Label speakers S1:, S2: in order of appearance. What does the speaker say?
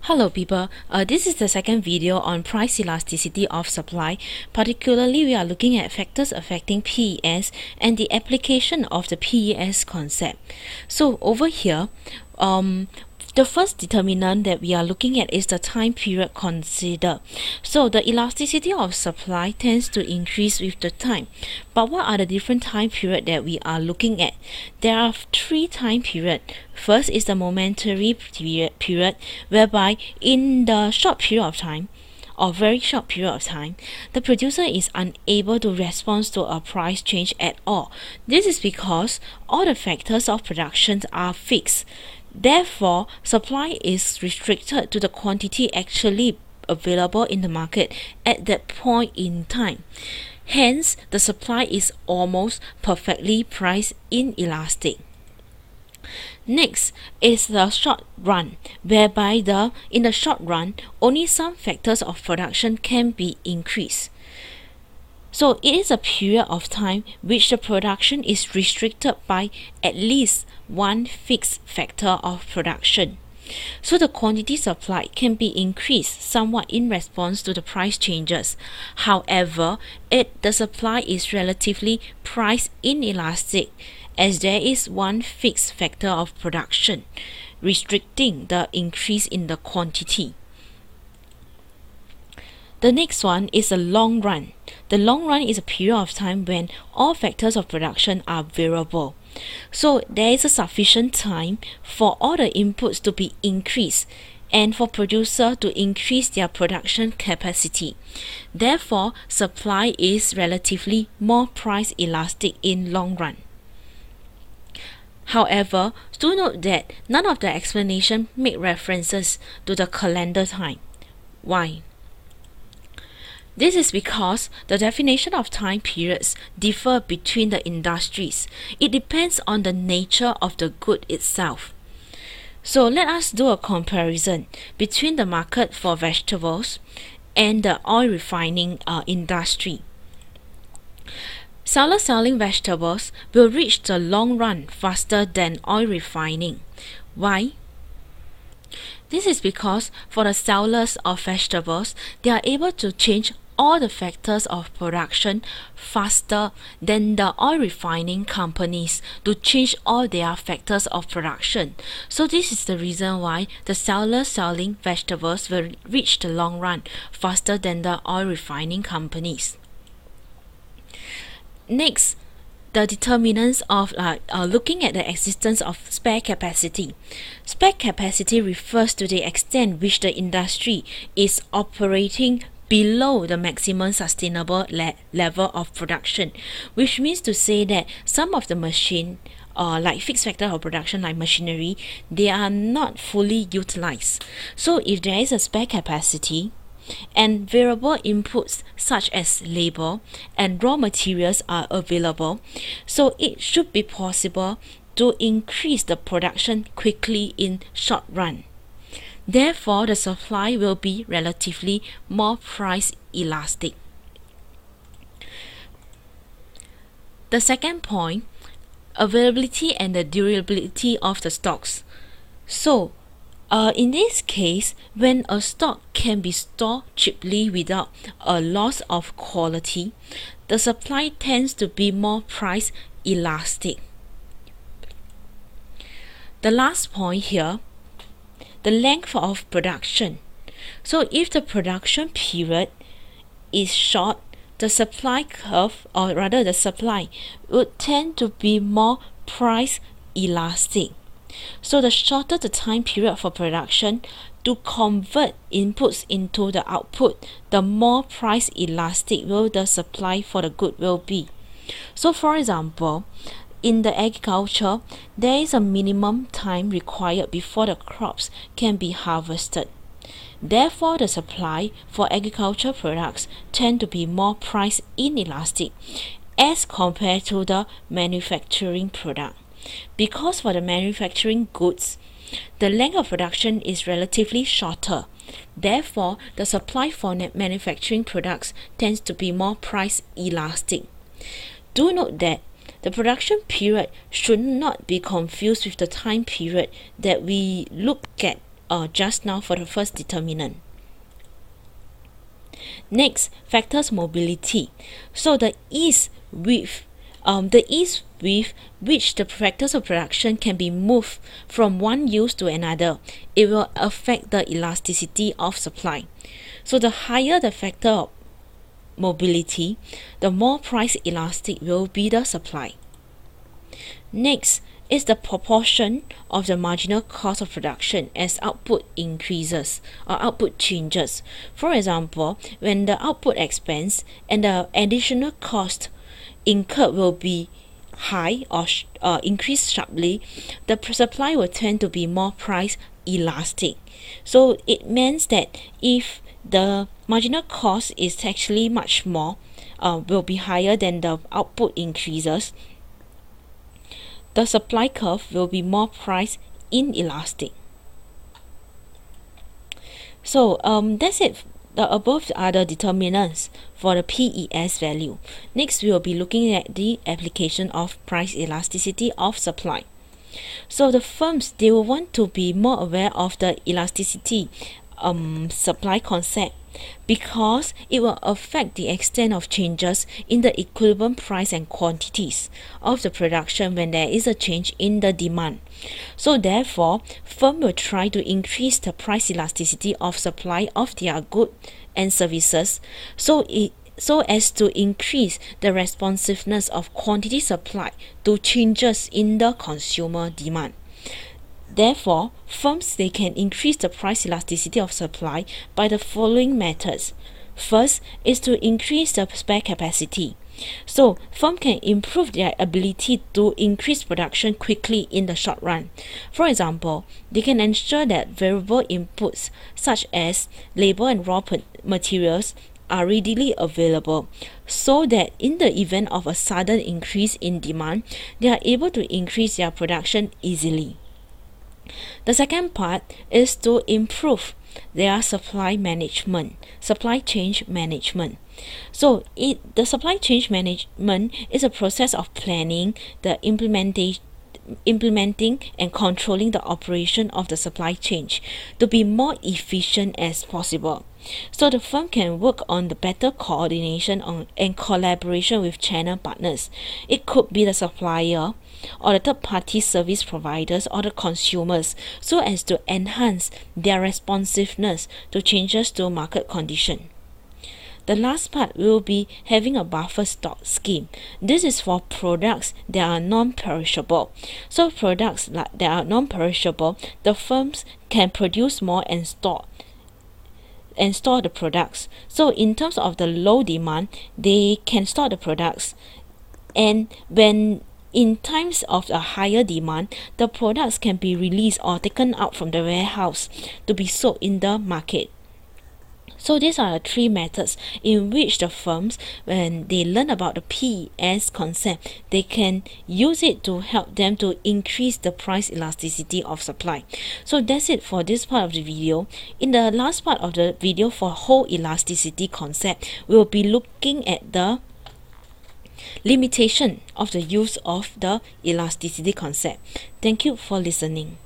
S1: Hello people, this is the second video on price elasticity of supply. Particularly, we are looking at factors affecting PES and the application of the PES concept. So over here, the first determinant that we are looking at is the time period considered. So the elasticity of supply tends to increase with the time. But what are the different time period that we are looking at? There are three time period. First is the momentary period, whereby in the short period of time, or very short period of time, the producer is unable to respond to a price change at all. This is because all the factors of production are fixed. Therefore, supply is restricted to the quantity actually available in the market at that point in time. Hence, the supply is almost perfectly price inelastic. Next is the short run, whereby in the short run, only some factors of production can be increased. So it is a period of time which the production is restricted by at least one fixed factor of production. So the quantity supplied can be increased somewhat in response to the price changes. However, the supply is relatively price inelastic, as there is one fixed factor of production restricting the increase in the quantity. The next one is a long run. The long run is a period of time when all factors of production are variable. So there is a sufficient time for all the inputs to be increased and for producer to increase their production capacity. Therefore, supply is relatively more price elastic in long run. However, do note that none of the explanation make references to the calendar time. Why? This is because the definition of time periods differ between the industries. It depends on the nature of the good itself. So let us do a comparison between the market for vegetables and the oil refining industry. Sellers selling vegetables will reach the long run faster than oil refining. Why? This is because for the sellers of vegetables, they are able to change all the factors of production faster than the oil refining companies to change all their factors of production. So this is the reason why the sellers selling vegetables will reach the long run faster than the oil refining companies. Next, the determinants of looking at the existence of spare capacity. Spare capacity refers to the extent which the industry is operating below the maximum sustainable level of production, which means to say that some of the machine like fixed factor of production like machinery, they are not fully utilized. So if there is a spare capacity and variable inputs such as labor and raw materials are available, so it should be possible to increase the production quickly in short run. Therefore, the supply will be relatively more price elastic. The second point, availability and the durability of the stocks. So, in this case, when a stock can be stored cheaply without a loss of quality, the supply tends to be more price elastic. The last point here, the length of production. So if the production period is short, the supply curve, or rather the supply, would tend to be more price elastic. So the shorter the time period for production to convert inputs into the output, the more price elastic will the supply for the good will be. So for example, in the agriculture, there is a minimum time required before the crops can be harvested. Therefore, the supply for agriculture products tend to be more price inelastic as compared to the manufacturing product. Because for the manufacturing goods, the length of production is relatively shorter. Therefore, the supply for manufacturing products tends to be more price elastic. Do note that the production period should not be confused with the time period that we look at just now for the first determinant. Next, factors mobility. So the ease with which the factors of production can be moved from one use to another, it will affect the elasticity of supply. So the higher the factor of mobility, the more price elastic will be the supply. Next is the proportion of the marginal cost of production as output increases or output changes. For example, when the output expands and the additional cost incurred will be high or increase sharply, the supply will tend to be more price elastic. So it means that if the marginal cost is actually much more, will be higher than the output increases, the supply curve will be more price inelastic. So that's it. The above are the determinants for the PES value. Next, we will be looking at the application of price elasticity of supply. So the firms, they will want to be more aware of the elasticity supply concept, because it will affect the extent of changes in the equilibrium price and quantities of the production when there is a change in the demand. So therefore, firm will try to increase the price elasticity of supply of their goods and services so as to increase the responsiveness of quantity supply to changes in the consumer demand. Therefore, firms, they can increase the price elasticity of supply by the following methods. First is to increase the spare capacity. So, firm can improve their ability to increase production quickly in the short run. For example, they can ensure that variable inputs such as labor and raw materials are readily available, so that in the event of a sudden increase in demand, they are able to increase their production easily. The second part is to improve their supply chain management. So the supply chain management is a process of planning, the implementing and controlling the operation of the supply chain to be more efficient as possible. So the firm can work on the better coordination and collaboration with channel partners. It could be the supplier or the third-party service providers or the consumers, so as to enhance their responsiveness to changes to market condition. The last part will be having a buffer stock scheme. This is for products that are non-perishable. So products that are non-perishable, the firms can produce more and store the products. So in terms of the low demand, they can store the products, and when in times of a higher demand, the products can be released or taken out from the warehouse to be sold in the market. So these are the three methods in which the firms, when they learn about the PES concept, they can use it to help them to increase the price elasticity of supply. So that's it for this part of the video. In the last part of the video for whole elasticity concept, we will be looking at the limitation of the use of the elasticity concept. Thank you for listening.